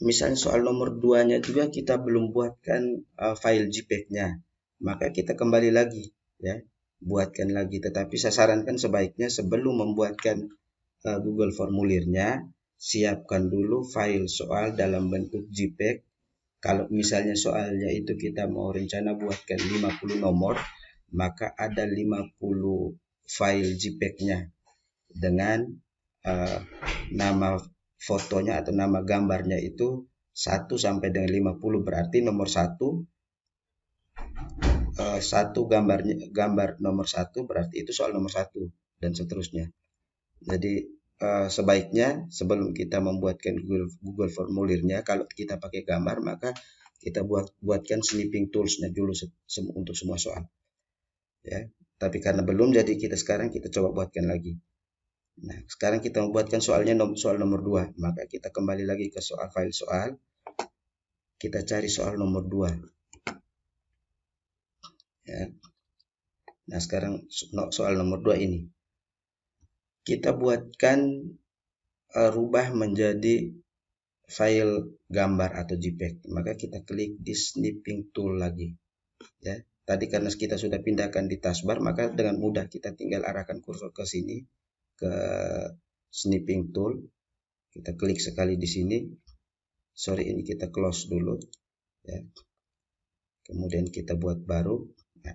misalnya soal nomor 2-nya juga kita belum buatkan file JPEG-nya, maka kita kembali lagi, ya, buatkan lagi. Tetapi saya sarankan sebaiknya sebelum membuatkan Google formulirnya, siapkan dulu file soal dalam bentuk JPEG. Kalau misalnya soalnya itu kita mau rencana buatkan 50 nomor, maka ada 50 file JPEG-nya dengan nama fotonya atau nama gambarnya itu 1 sampai dengan 50, berarti nomor 1 gambar nomor 1 berarti itu soal nomor 1 dan seterusnya. Jadi sebaiknya sebelum kita membuatkan Google formulirnya, kalau kita pakai gambar maka kita buatkan snipping toolsnya dulu untuk semua soal, ya. Tapi karena belum, jadi sekarang kita coba buatkan lagi. Nah, sekarang kita membuatkan soalnya soal nomor 2, maka kita kembali lagi ke file soal, kita cari soal nomor 2, ya. Nah, sekarang soal nomor 2 ini kita buatkan, rubah menjadi file gambar atau JPEG, maka kita klik di snipping tool lagi, ya. Tadi karena kita sudah pindahkan di taskbar, maka dengan mudah kita tinggal arahkan kursor ke sini, ke snipping tool, kita klik sekali di sini. Sorry, ini kita close dulu, ya. Kemudian kita buat baru, nah,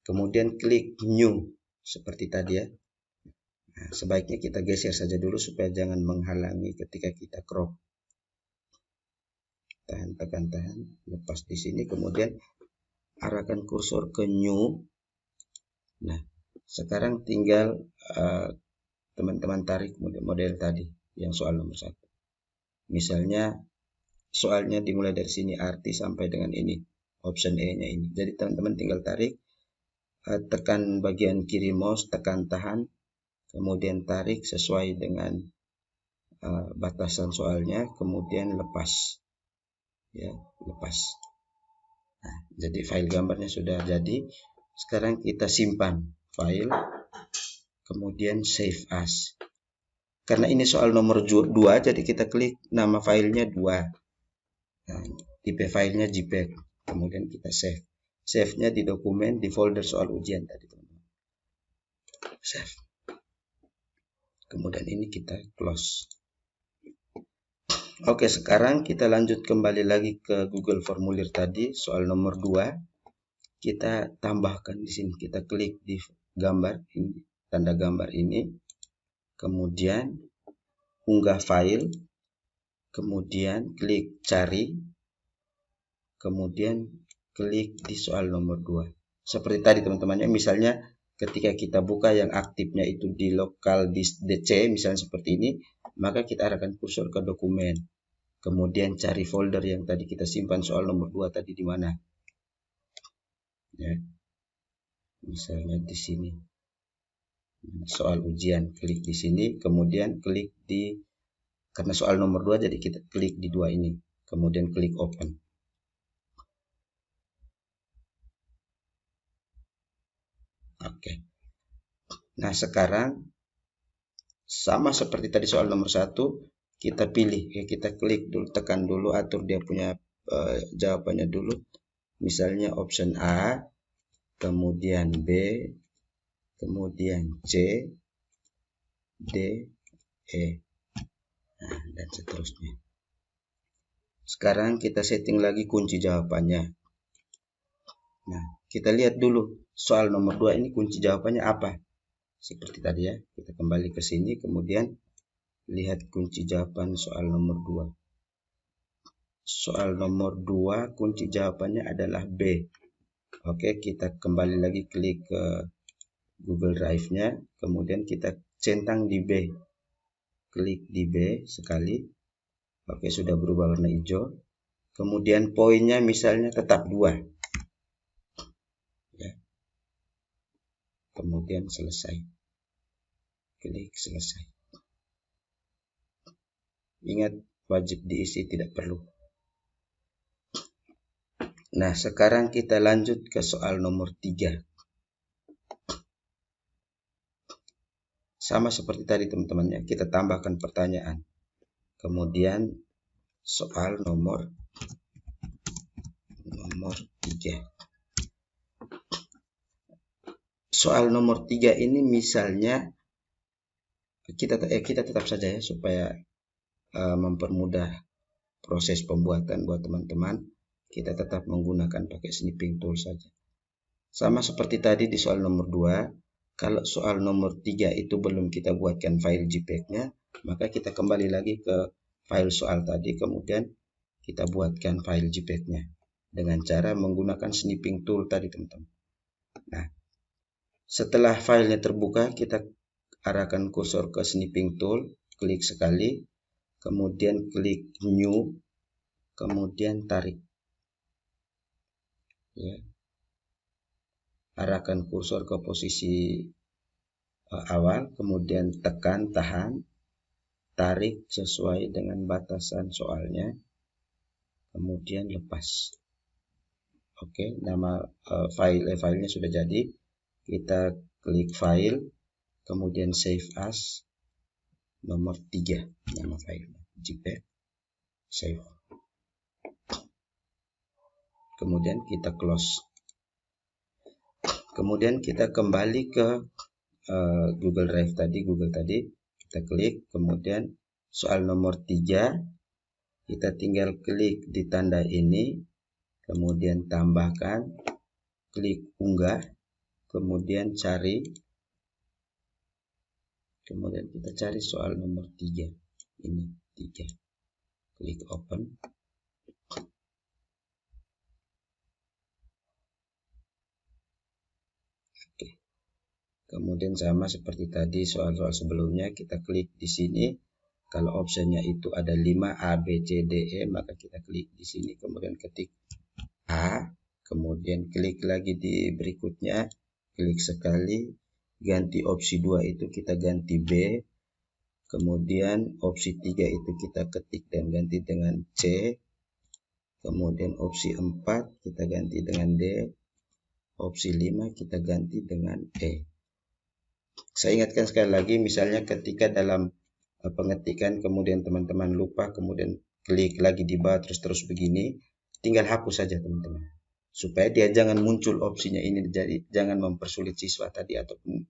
kemudian klik new seperti tadi, ya. Nah, sebaiknya kita geser saja dulu supaya jangan menghalangi ketika kita crop. Tekan, lepas di sini, kemudian arahkan kursor ke new. Nah, sekarang tinggal teman-teman tarik model tadi yang soal nomor 1. Misalnya soalnya dimulai dari sini, arti sampai dengan ini, option E-nya ini. Jadi teman-teman tinggal tarik, tekan bagian kiri mouse, tekan tahan, kemudian tarik sesuai dengan batasan soalnya, kemudian lepas, ya, lepas. Nah, jadi file gambarnya sudah jadi. Sekarang kita simpan file, kemudian save as. Karena ini soal nomor 2, jadi kita klik nama filenya 2. Nah, tipe filenya JPEG, kemudian kita save. Save-nya di dokumen, di folder soal ujian tadi, teman-teman. Save. Kemudian ini kita close. Oke, sekarang kita lanjut kembali lagi ke Google formulir tadi, soal nomor 2. Kita tambahkan di sini, kita klik di gambar ini, tanda gambar ini, kemudian unggah file, kemudian klik cari, kemudian klik di soal nomor 2. Seperti tadi teman-temannya, misalnya ketika kita buka yang aktifnya itu di local disk DC, misalnya seperti ini, maka kita arahkan kursor ke dokumen, kemudian cari folder yang tadi kita simpan soal nomor 2 tadi di mana, ya. Misalnya di sini soal ujian, klik di sini, kemudian klik di, karena soal nomor 2 jadi kita klik di 2 ini, kemudian klik open. Oke. Nah, sekarang sama seperti tadi soal nomor 1, kita pilih, ya, kita klik dulu, tekan dulu, atur dia punya jawabannya dulu. Misalnya option A, kemudian B, kemudian C, D, E, nah, dan seterusnya. Sekarang kita setting lagi kunci jawabannya. Nah, kita lihat dulu soal nomor 2 ini kunci jawabannya apa. Seperti tadi, ya, kita kembali ke sini, kemudian lihat kunci jawaban soal nomor 2. Soal nomor 2 kunci jawabannya adalah B. Oke, kita kembali lagi klik ke Google Drive-nya, kemudian kita centang di B. Klik di B sekali. Oke, sudah berubah warna hijau. Kemudian poinnya misalnya tetap 2. Ya. kemudian selesai. Klik selesai. Ingat, wajib diisi, tidak perlu. Nah, sekarang kita lanjut ke soal nomor 3. Sama seperti tadi teman-teman ya, kita tambahkan pertanyaan. Kemudian soal nomor 3. Soal nomor 3 ini misalnya kita tetap saja ya, supaya mempermudah proses pembuatan buat teman-teman, kita tetap menggunakan pakai snipping tool saja. Sama seperti tadi di soal nomor 2, kalau soal nomor 3 itu belum kita buatkan file JPEG-nya, maka kita kembali lagi ke file soal tadi, kemudian kita buatkan file JPEG-nya dengan cara menggunakan snipping tool tadi, teman-teman. Nah, setelah filenya terbuka, kita arahkan kursor ke snipping tool, klik sekali, kemudian klik new, kemudian tarik. Ya. Arahkan kursor ke posisi awal, kemudian tekan tahan, tarik sesuai dengan batasan soalnya, kemudian lepas. Oke, nama filenya sudah jadi. Kita klik file, kemudian save as, nomor 3 nama filenya, JPEG, save. Kemudian kita close. Kemudian kita kembali ke Google Drive tadi, kita klik, kemudian soal nomor 3, kita tinggal klik di tanda ini, kemudian tambahkan, klik unggah, kemudian cari, kemudian kita cari soal nomor 3, ini 3, klik open. Kemudian sama seperti tadi soal-soal sebelumnya, kita klik di sini. Kalau optionnya itu ada 5 A, B, C, D, E, maka kita klik di sini, kemudian ketik A, kemudian klik lagi di berikutnya, klik sekali, ganti opsi 2 itu kita ganti B, kemudian opsi 3 itu kita ketik dan ganti dengan C, kemudian opsi 4 kita ganti dengan D, opsi 5 kita ganti dengan E. Saya ingatkan sekali lagi, misalnya ketika dalam pengetikan kemudian teman-teman lupa, kemudian klik lagi di bawah terus begini, tinggal hapus saja teman-teman, supaya dia jangan muncul opsinya ini, jadi jangan mempersulit siswa tadi ataupun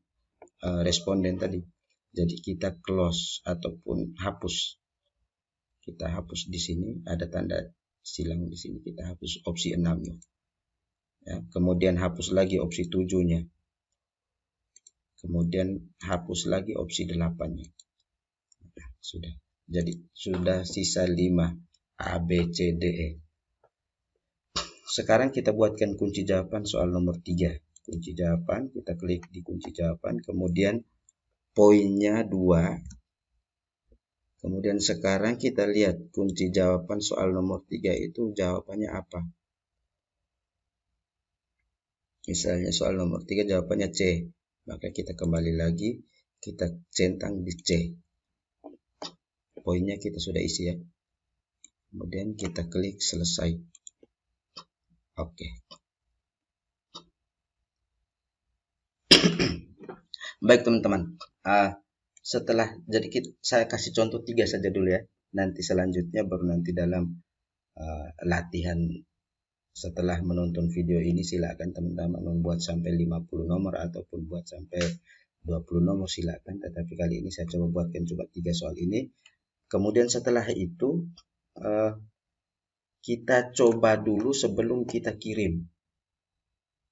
responden tadi. Jadi kita close ataupun hapus, kita hapus di sini, ada tanda silang di sini, kita hapus opsi 6-nya ya, kemudian hapus lagi opsi 7-nya, kemudian hapus lagi opsi 8-nya. Sudah. Jadi sudah sisa 5 A, B, C, D, E. Sekarang kita buatkan kunci jawaban soal nomor 3. Kunci jawaban, kita klik di kunci jawaban, kemudian poinnya 2. Kemudian sekarang kita lihat kunci jawaban soal nomor 3 itu jawabannya apa. Misalnya soal nomor 3 jawabannya C. Maka kita kembali lagi, kita centang di C. Poinnya kita sudah isi ya. Kemudian kita klik selesai. Oke. Baik teman-teman. Setelah saya kasih contoh 3 saja dulu ya. Nanti selanjutnya baru nanti dalam latihan setelah menonton video ini, silakan teman-teman membuat sampai 50 nomor ataupun buat sampai 20 nomor silakan, tetapi kali ini saya coba buatkan cuma 3 soal ini. Kemudian setelah itu kita coba dulu sebelum kita kirim,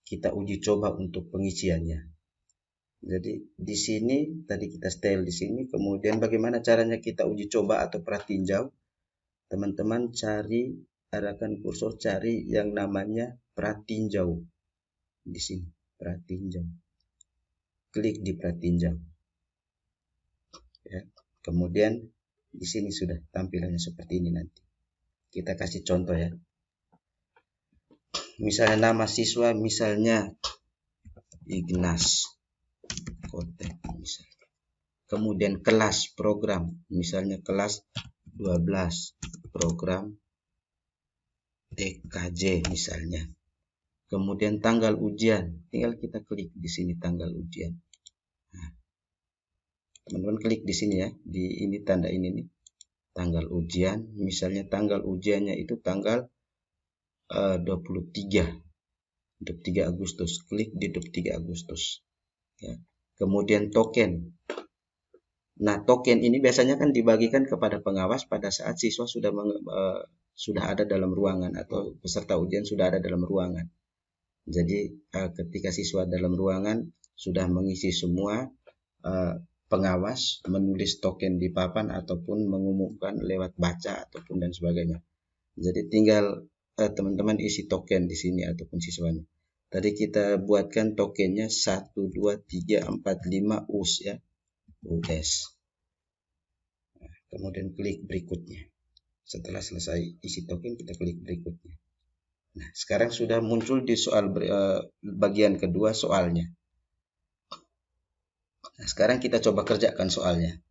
kita uji coba untuk pengisiannya. Jadi di sini tadi kita setel di sini, kemudian bagaimana caranya kita uji coba atau pratinjau? Teman-teman cari, arahkan kursor cari yang namanya pratinjau. Di sini, pratinjau. Klik di pratinjau. Ya. Kemudian di sini sudah tampilannya seperti ini nanti. Kita kasih contoh ya. Misalnya nama siswa, misalnya Ignas. konten misalnya. Kemudian kelas program, misalnya kelas 12 program TKJ misalnya. Kemudian tanggal ujian, tinggal kita klik di sini tanggal ujian. Nah, teman-teman klik di sini ya, di ini tanda ini nih, tanggal ujian. Misalnya tanggal ujiannya itu tanggal 23 Agustus. Klik di 23 Agustus. Ya. Kemudian token. Nah, token ini biasanya kan dibagikan kepada pengawas pada saat siswa sudah ada dalam ruangan atau peserta ujian sudah ada dalam ruangan. Jadi ketika siswa dalam ruangan sudah mengisi semua, pengawas menulis token di papan ataupun mengumumkan lewat baca ataupun dan sebagainya. Jadi tinggal teman-teman isi token di sini ataupun siswanya. Tadi kita buatkan tokennya 1, 2, 3, 4, 5 US ya. US. Nah, kemudian klik berikutnya. Setelah selesai isi token kita klik berikutnya. Nah, sekarang sudah muncul di soal bagian kedua soalnya. Nah, sekarang kita coba kerjakan soalnya.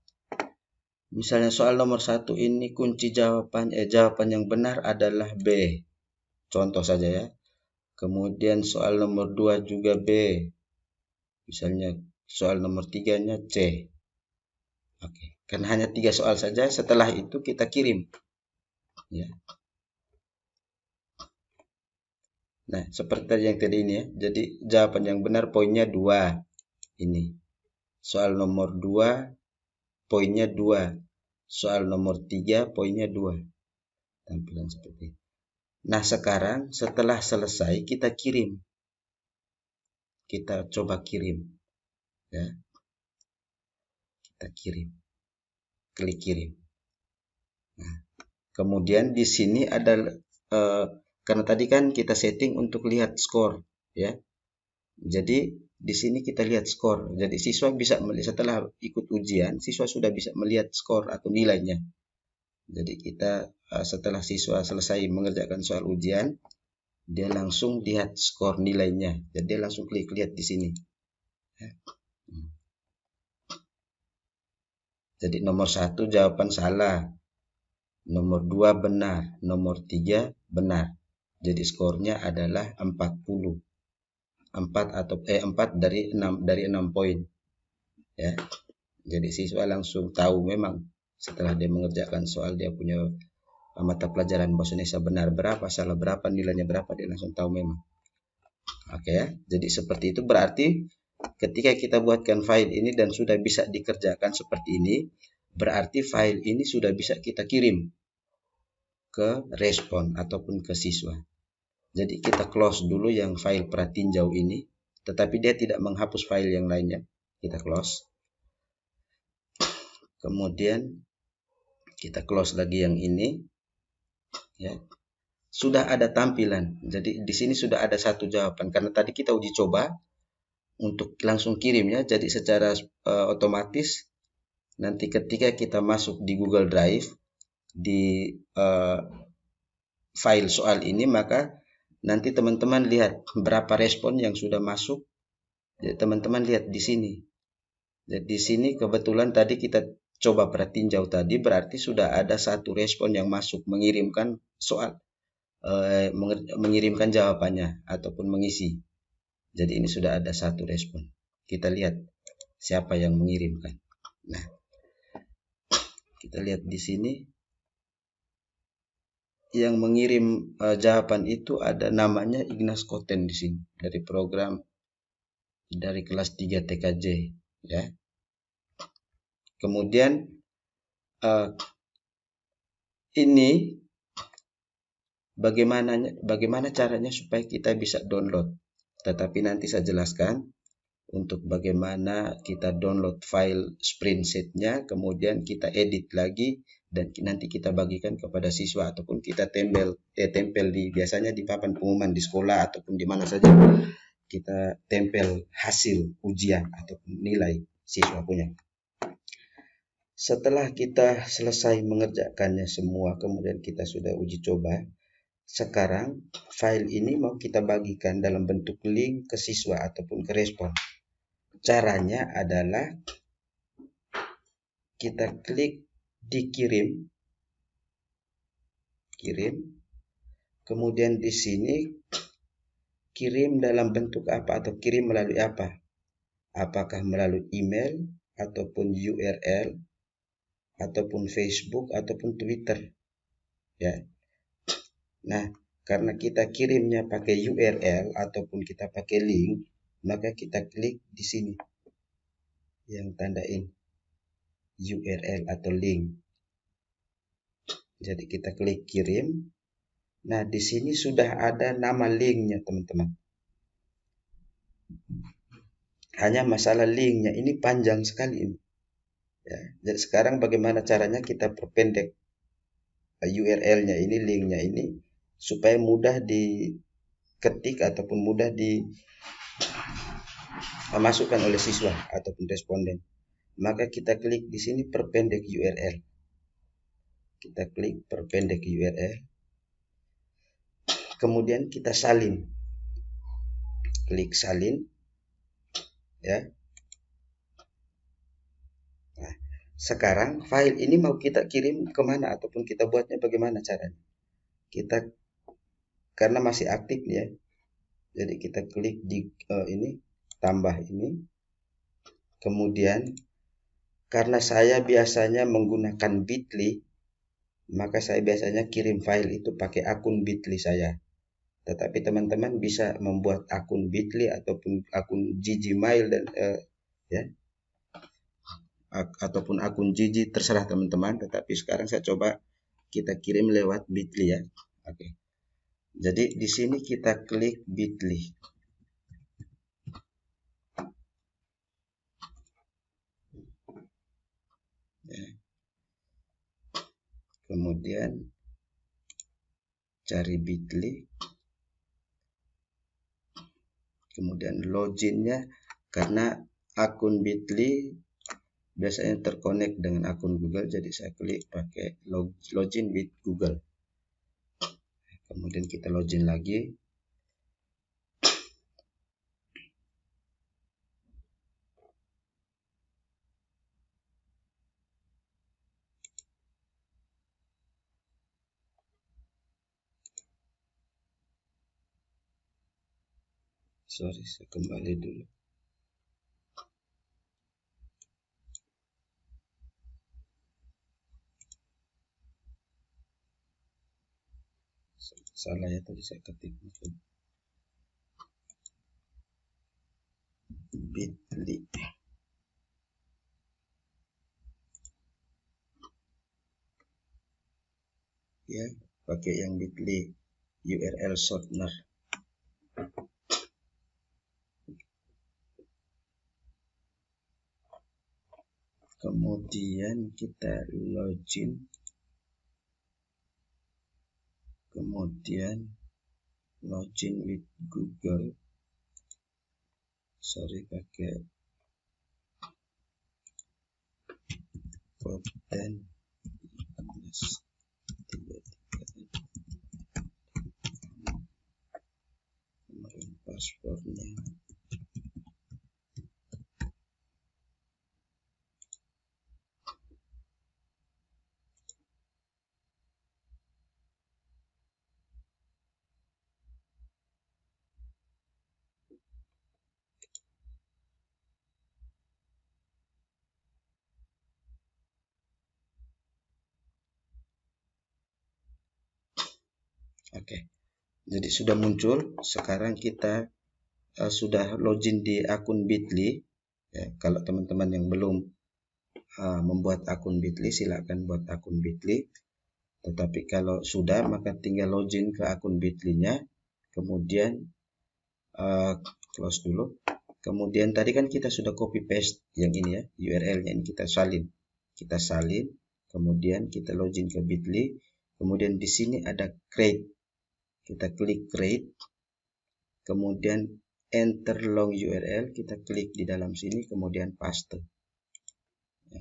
Misalnya soal nomor 1 ini kunci jawaban yang benar adalah B. Contoh saja ya. Kemudian soal nomor 2 juga B. Misalnya soal nomor 3-nya C. Oke, kan hanya 3 soal saja. Setelah itu kita kirim. Ya. Nah, seperti yang tadi ini ya. Jadi jawaban yang benar poinnya 2. Ini. Soal nomor 2 poinnya 2. Soal nomor 3 poinnya 2. Tampilan seperti ini. Nah, sekarang setelah selesai kita kirim. Kita coba kirim. Ya. Kita kirim. Klik kirim. Nah, kemudian di sini ada karena tadi kan kita setting untuk lihat skor, ya. Jadi di sini kita lihat skor. Jadi siswa bisa melihat setelah ikut ujian, siswa sudah bisa melihat skor atau nilainya. Jadi kita setelah siswa selesai mengerjakan soal ujian, dia langsung lihat skor nilainya. Jadi dia langsung klik lihat di sini. Jadi nomor 1 jawaban salah, nomor 2 benar, nomor 3 benar. Jadi skornya adalah 40. 4 dari 6 poin. Ya. Jadi siswa langsung tahu memang setelah dia mengerjakan soal dia punya mata pelajaran bahasa Indonesia benar berapa, salah berapa, nilainya berapa, dia langsung tahu memang. Oke ya. Jadi seperti itu berarti ketika kita buatkan file ini dan sudah bisa dikerjakan seperti ini, berarti file ini sudah bisa kita kirim ke respon ataupun ke siswa. Jadi kita close dulu yang file pratinjau ini, tetapi dia tidak menghapus file yang lainnya. Kita close. Kemudian kita close lagi yang ini. Ya. Sudah ada tampilan. Jadi di sini sudah ada satu jawaban karena tadi kita uji coba untuk langsung kirim ya. Jadi secara otomatis nanti ketika kita masuk di Google Drive di file soal ini, maka nanti teman-teman lihat berapa respon yang sudah masuk. Jadi teman-teman lihat di sini. Jadi di sini kebetulan tadi kita coba pratinjau tadi berarti sudah ada satu respon yang masuk mengirimkan soal, mengirimkan jawabannya ataupun mengisi. Jadi ini sudah ada satu respon. Kita lihat siapa yang mengirimkan. Nah, kita lihat di sini. Yang mengirim jawaban itu ada namanya Ignas Koten di sini dari program dari kelas 3 TKJ ya. Kemudian ini bagaimana caranya supaya kita bisa download. Tetapi nanti saya jelaskan untuk bagaimana kita download file spreadsheet-nya, kemudian kita edit lagi dan nanti kita bagikan kepada siswa ataupun kita tempel di biasanya di papan pengumuman di sekolah ataupun di mana saja kita tempel hasil ujian ataupun nilai siswa punya. Setelah kita selesai mengerjakannya semua, kemudian kita sudah uji coba, sekarang file ini mau kita bagikan dalam bentuk link ke siswa ataupun ke respon. Caranya adalah kita klik di kirim, kemudian di sini kirim dalam bentuk apa atau kirim melalui apa? Apakah melalui email ataupun URL ataupun Facebook ataupun Twitter, ya. Nah, karena kita kirimnya pakai URL ataupun kita pakai link, maka kita klik di sini yang tandain URL atau link. Jadi kita klik kirim. Nah, di sini sudah ada nama linknya, teman-teman. Hanya masalah linknya ini panjang sekali ini. Ya, jadi sekarang bagaimana caranya kita perpendek URL-nya ini, linknya ini, supaya mudah diketik ataupun mudah dimasukkan oleh siswa ataupun responden. Maka kita klik di sini perpendek URL. Kita klik perpendek URL. Kemudian kita salin. Klik salin. Ya. Nah, sekarang file ini mau kita kirim kemana ataupun kita buatnya bagaimana caranya? Kita karena masih aktif ya. Jadi kita klik di ini, tambah ini. Kemudian karena saya biasanya menggunakan Bitly, maka saya biasanya kirim file itu pakai akun Bitly saya. Tetapi teman-teman bisa membuat akun Bitly ataupun akun Gmail dan ya, ataupun akun Gigi, terserah teman-teman. Tetapi sekarang saya coba kita kirim lewat Bitly ya. Oke. Jadi di sini kita klik Bitly. Ya. Kemudian cari Bitly. Kemudian loginnya, karena akun Bitly biasanya terkonek dengan akun Google, jadi saya klik pakai login with Google. Kemudian kita login lagi. Sorry, saya kembali dulu. Salah ya tadi saya ketik Bitly. Ya, pakai yang Bitly URL shortener. Kemudian kita login. Kemudian login with Google. Sorry, pakai konten paspornya. Oke, jadi sudah muncul. Sekarang kita sudah login di akun Bitly. Ya, kalau teman-teman yang belum membuat akun Bitly, silakan buat akun Bitly. Tetapi kalau sudah, maka tinggal login ke akun Bitly-nya. Kemudian close dulu. Kemudian tadi kan kita sudah copy paste yang ini ya, URL-nya ini kita salin. Kita salin, kemudian kita login ke Bitly. Kemudian di sini ada create. Kita klik create. Kemudian enter long URL, kita klik di dalam sini, kemudian paste. Ya.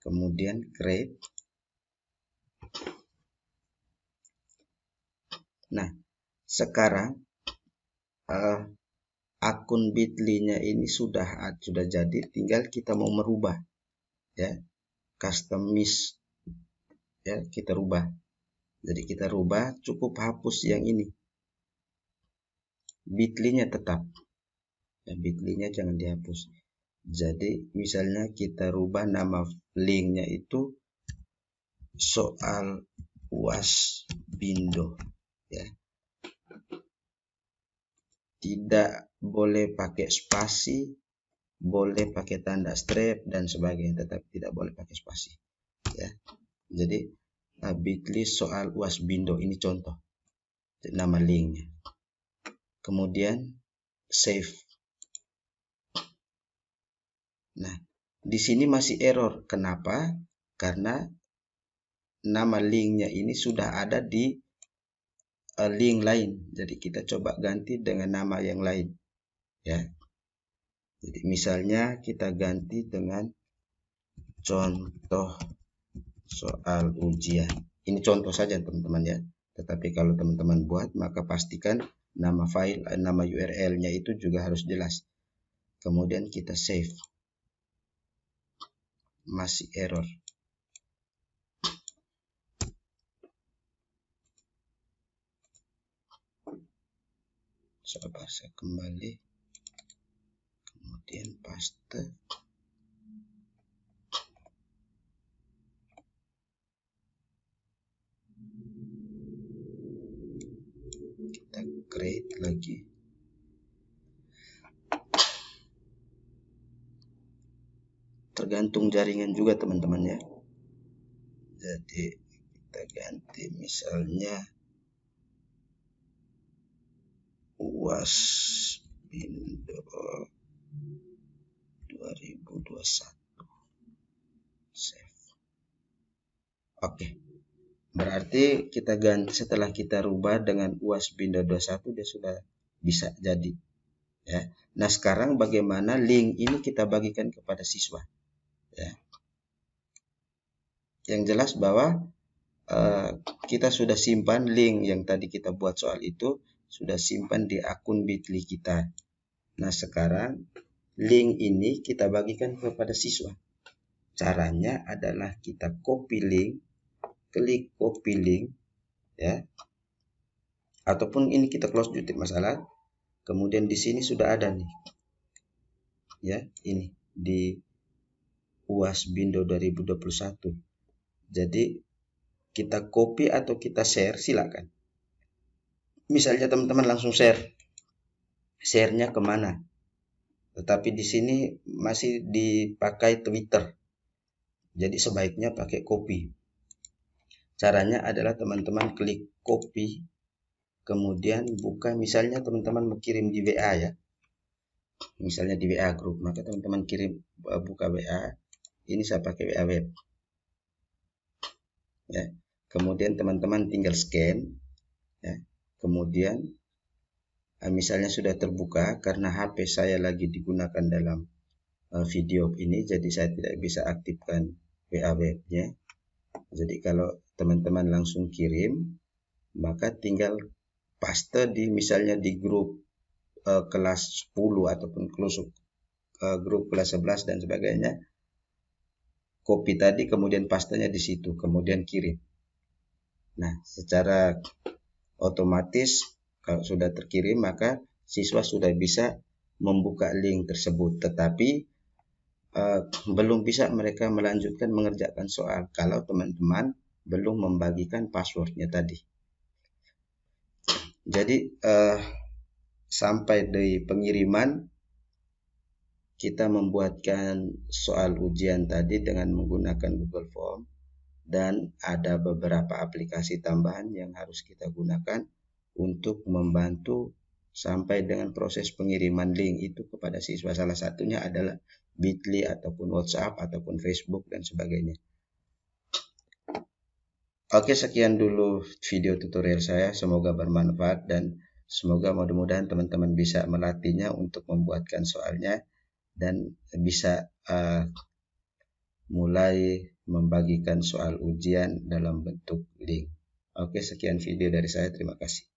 Kemudian create. Nah, sekarang akun Bitly-nya ini sudah jadi, tinggal kita mau merubah ya, customize ya, kita rubah. Jadi kita rubah, cukup hapus yang ini. Bitly-nya tetap. Ya, Bitly-nya jangan dihapus. Jadi misalnya kita rubah nama linknya itu soal UAS Bindo ya. Tidak boleh pakai spasi, boleh pakai tanda strip dan sebagainya, tetapi tidak boleh pakai spasi ya. Jadi Bitly soal UAS Bindo ini contoh nama linknya. Kemudian save. Nah, di sini masih error. Kenapa? Karena nama linknya ini sudah ada di link lain. Jadi kita coba ganti dengan nama yang lain ya. Jadi misalnya kita ganti dengan contoh soal ujian. Ini contoh saja teman-teman ya. Tetapi kalau teman-teman buat, maka pastikan nama file, nama URL-nya itu juga harus jelas. Kemudian kita save. Masih error. Coba saya kembali. Kemudian paste. Kita create lagi. Tergantung jaringan juga teman-teman ya. Jadi kita ganti misalnya UAS Bindo 2021. Save. Oke. Berarti kita ganti, setelah kita rubah dengan UAS Bindo 21 dia sudah bisa jadi ya. Nah, sekarang bagaimana link ini kita bagikan kepada siswa ya. Yang jelas bahwa kita sudah simpan link yang tadi kita buat soal itu, sudah simpan di akun Bitly kita. Nah, sekarang link ini kita bagikan kepada siswa. Caranya adalah kita copy link, klik copy link ya. Ataupun ini kita close dulu tidak masalah. Kemudian di sini sudah ada nih. Ya, ini di UAS Bindo 2021. Jadi kita copy atau kita share silakan. Misalnya teman-teman langsung share. Share-nya kemana? Tetapi di sini masih dipakai Twitter. Jadi sebaiknya pakai copy. Caranya adalah teman-teman klik copy. Kemudian buka, misalnya teman-teman mau kirim di WA ya. Misalnya di WA group, maka teman-teman kirim, buka WA. Ini saya pakai WA web. Ya. Kemudian teman-teman tinggal scan ya. Kemudian misalnya sudah terbuka, karena HP saya lagi digunakan dalam video ini, jadi saya tidak bisa aktifkan WA webnya. Jadi kalau teman-teman langsung kirim, maka tinggal paste di misalnya di grup kelas 10 ataupun grup kelas 11 dan sebagainya. Copy tadi, kemudian pastenya di situ, kemudian kirim. Nah, secara otomatis kalau sudah terkirim, maka siswa sudah bisa membuka link tersebut. Tetapi belum bisa mereka melanjutkan mengerjakan soal kalau teman-teman belum membagikan passwordnya tadi. Jadi sampai di pengiriman kita membuatkan soal ujian tadi dengan menggunakan Google Form, dan ada beberapa aplikasi tambahan yang harus kita gunakan untuk membantu sampai dengan proses pengiriman link itu kepada siswa. Salah satunya adalah Bitly ataupun WhatsApp ataupun Facebook dan sebagainya. Oke, sekian dulu video tutorial saya. Semoga bermanfaat dan semoga mudah-mudahan teman-teman bisa melatihnya untuk membuatkan soalnya dan bisa mulai membagikan soal ujian dalam bentuk link. Oke, sekian video dari saya. Terima kasih.